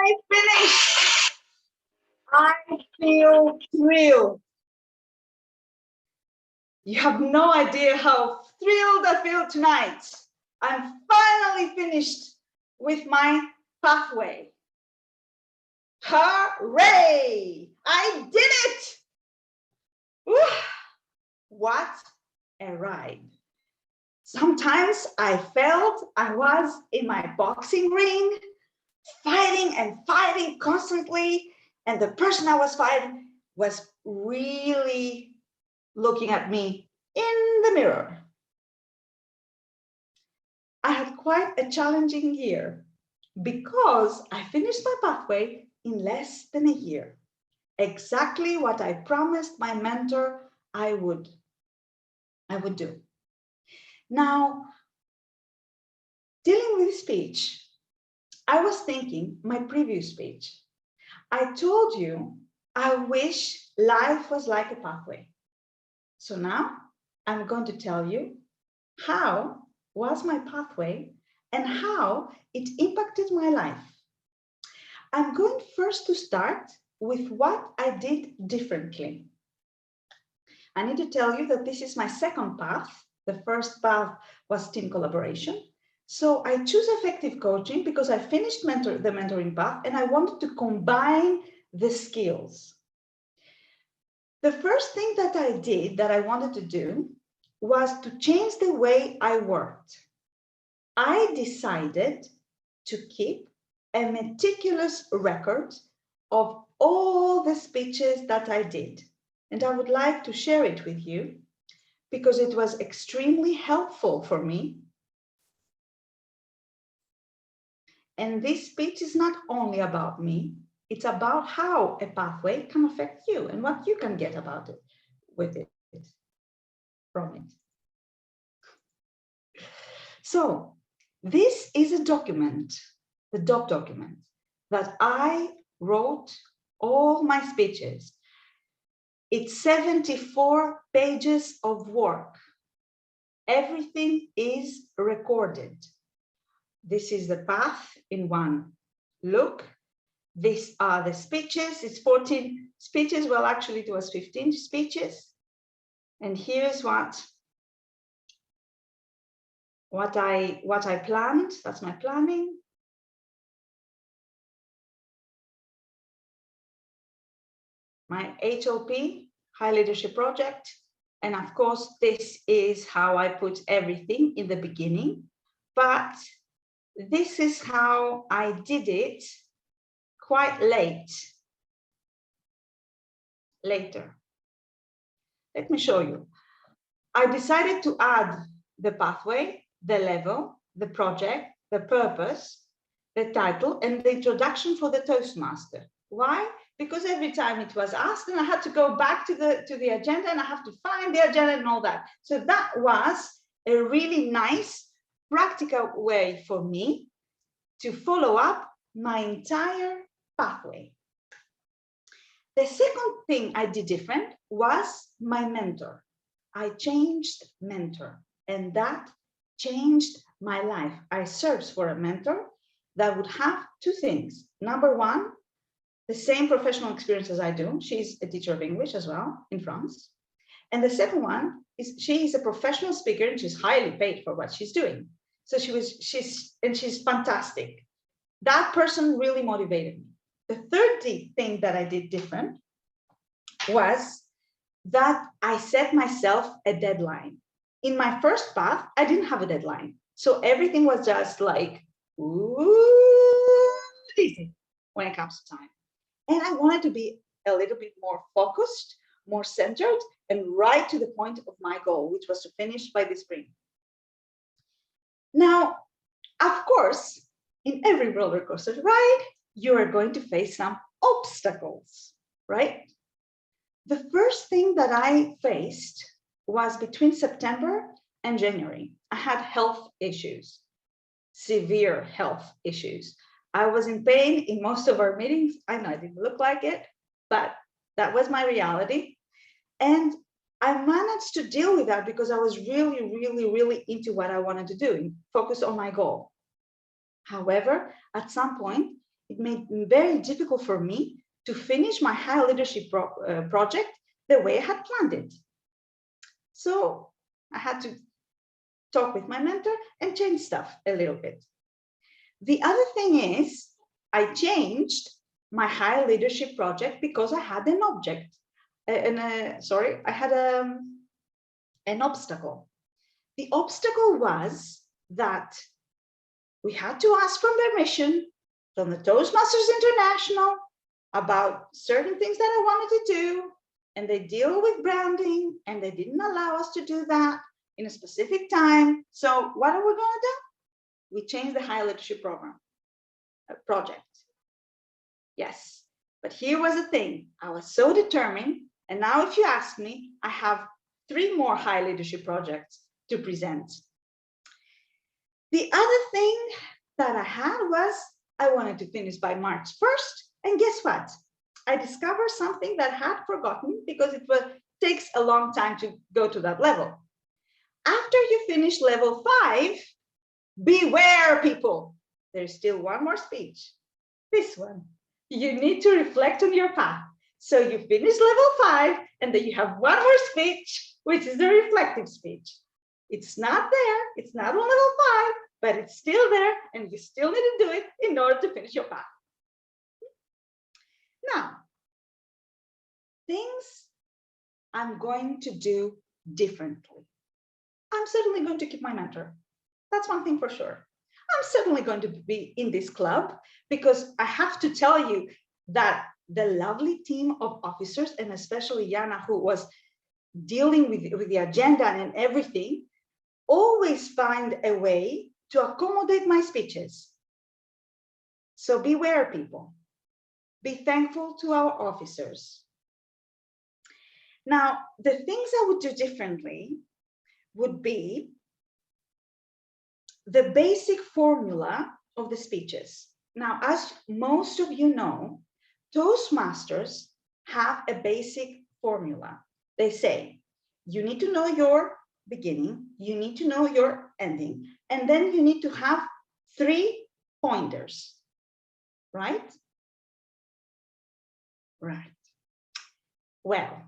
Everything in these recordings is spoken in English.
finally finished. I feel thrilled. You have no idea how thrilled I feel tonight. I'm finally finished with my pathway. Hooray! I did it! Whew. What a ride. Sometimes I felt I was in my boxing ring, fighting and fighting constantly, and the person I was fighting was really looking at me in the mirror. I had quite a challenging year because I finished my pathway in less than a year. Exactly what I promised my mentor I would do. Now, dealing with speech, I was thinking my previous speech. I told you I wish life was like a pathway. So now I'm going to tell you how was my pathway and how it impacted my life. I'm going first to start with what I did differently. I need to tell you that this is my second path. The first path was team collaboration. So I choose effective coaching because I finished the mentoring path and I wanted to combine the skills. The first thing that I did that I wanted to do was to change the way I worked. I decided to keep a meticulous record of all the speeches that I did. And I would like to share it with you because it was extremely helpful for me. And this speech is not only about me, it's about how a pathway can affect you and what you can get about it, with it, from it. So this is a document, the document, that I wrote all my speeches. It's 74 pages of work. Everything is recorded. This is the path in one look. These are the speeches. It's 14 speeches. Well, actually, it was 15 speeches. And here's what I planned. That's my planning. My HOP, High Leadership Project. And of course, this is how I put everything in the beginning. But this is how I did it quite later. Let me show you. I decided to add the pathway, the level, the project, the purpose, the title, and the introduction for the Toastmaster. Why? Because every time it was asked, and I had to go back to the agenda, and I have to find the agenda and all that. So that was a really nice, practical way for me to follow up my entire pathway. The second thing I did different was my mentor. I changed mentor, and that changed my life. I searched for a mentor that would have two things. Number one, the same professional experience as I do. She's a teacher of English as well in France. And the second one is she is a professional speaker and she's highly paid for what she's doing. So she's fantastic. That person really motivated me. The third thing that I did different was that I set myself a deadline. In my first path, I didn't have a deadline. So everything was just like, ooh, easy when it comes to time. And I wanted to be a little bit more focused, more centered, and right to the point of my goal, which was to finish by this spring. Now, of course, in every roller coaster ride, you are going to face some obstacles, right? The first thing that I faced was between September and January. I had health issues, severe health issues. I was in pain in most of our meetings. I know I didn't look like it, but that was my reality. And I managed to deal with that because I was really into what I wanted to do and focus on my goal. However, at some point, it made it very difficult for me to finish my high leadership project the way I had planned it. So I had to talk with my mentor and change stuff a little bit. The other thing is I changed my high leadership project because I had an object. I had an obstacle. The obstacle was that we had to ask for permission from the Toastmasters International about certain things that I wanted to do, and they deal with branding, and they didn't allow us to do that in a specific time. So what are we going to do? We changed the high leadership project. Yes, but here was the thing. I was so determined, and now if you ask me, I have 3 more high leadership projects to present. The other thing that I had was I wanted to finish by March 1st, and guess what? I discovered something that I had forgotten because it takes a long time to go to that level. After you finish level 5, beware, people. There's still one more speech. This one. You need to reflect on your path. So you finish level 5, and then you have one more speech, which is the reflective speech. It's not there. It's not on level 5, but it's still there, and you still need to do it in order to finish your path. Now, things I'm going to do differently. I'm certainly going to keep my mentor. That's one thing for sure. I'm certainly going to be in this club because I have to tell you that the lovely team of officers, and especially Jana, who was dealing with the agenda and everything, always find a way to accommodate my speeches. So beware, people. Be thankful to our officers. Now, the things I would do differently would be the basic formula of the speeches. Now, as most of you know, Toastmasters have a basic formula. They say, you need to know your beginning, you need to know your ending, and then you need to have 3 pointers, right? Right. Well,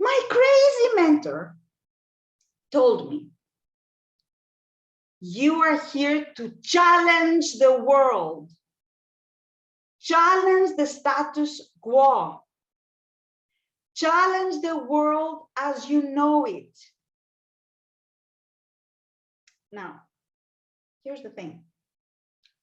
my crazy mentor told me, you are here to challenge the world, challenge the status quo, challenge the world as you know it. Now, here's the thing.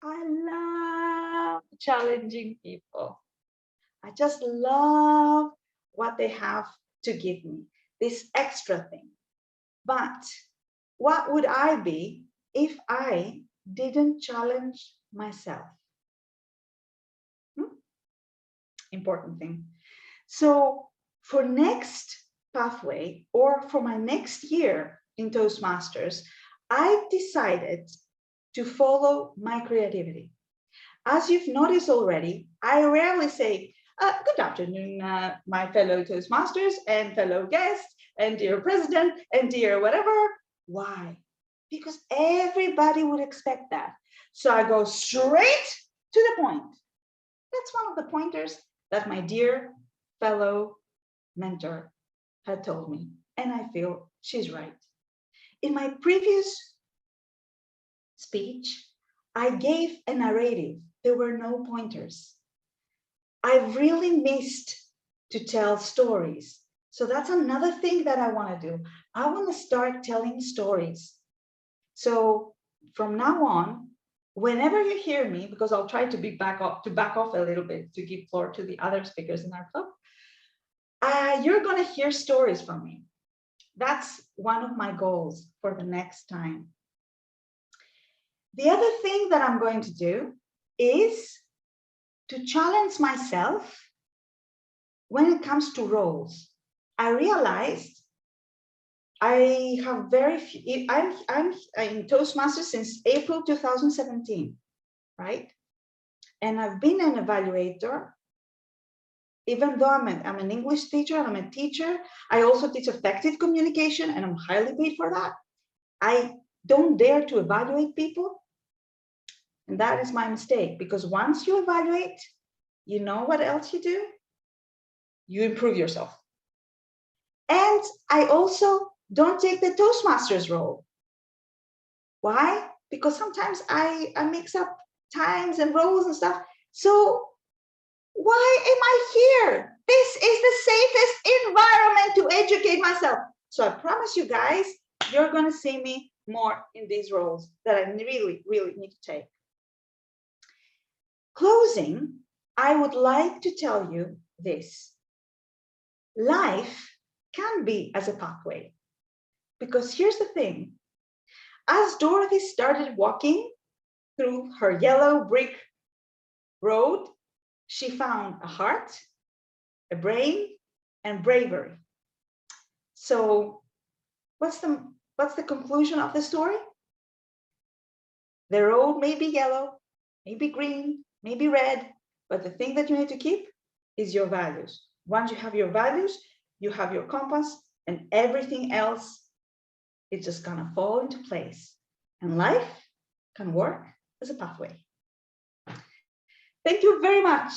I love challenging people. I just love what they have to give me, this extra thing. But what would I be if I didn't challenge myself? Important thing. So for next pathway, or for my next year in Toastmasters, I've decided to follow my creativity. As you've noticed already, I rarely say, good afternoon, my fellow Toastmasters and fellow guests and dear president and dear whatever. Why? Because everybody would expect that. So I go straight to the point. That's one of the pointers that my dear fellow mentor had told me, and I feel she's right. In my previous speech, I gave a narrative. There were no pointers. I really missed to tell stories. So that's another thing that I want to do. I want to start telling stories. So from now on, whenever you hear me, because I'll try to back off a little bit to give floor to the other speakers in our club, you're going to hear stories from me. That's one of my goals for the next time. The other thing that I'm going to do is to challenge myself when it comes to roles. I realized I have very few, I'm in Toastmasters since April 2017, right? And I've been an evaluator, even though I'm an English teacher, I'm a teacher. I also teach effective communication, and I'm highly paid for that. I don't dare to evaluate people And that is my mistake, because once you evaluate, you know what else you do? You improve yourself. And I also don't take the Toastmasters role. Why? Because sometimes I mix up times and roles and stuff. So why am I here? This is the safest environment to educate myself. So I promise you guys, you're going to see me more in these roles that I really, really need to take. Closing, I would like to tell you this. Life can be as a pathway. Because here's the thing. As Dorothy started walking through her yellow brick road, she found a heart, a brain, and bravery. So what's the conclusion of the story? The road may be yellow, maybe green, maybe red, but the thing that you need to keep is your values. Once you have your values, you have your compass, and everything else is just gonna fall into place. And life can work as a pathway. Thank you very much.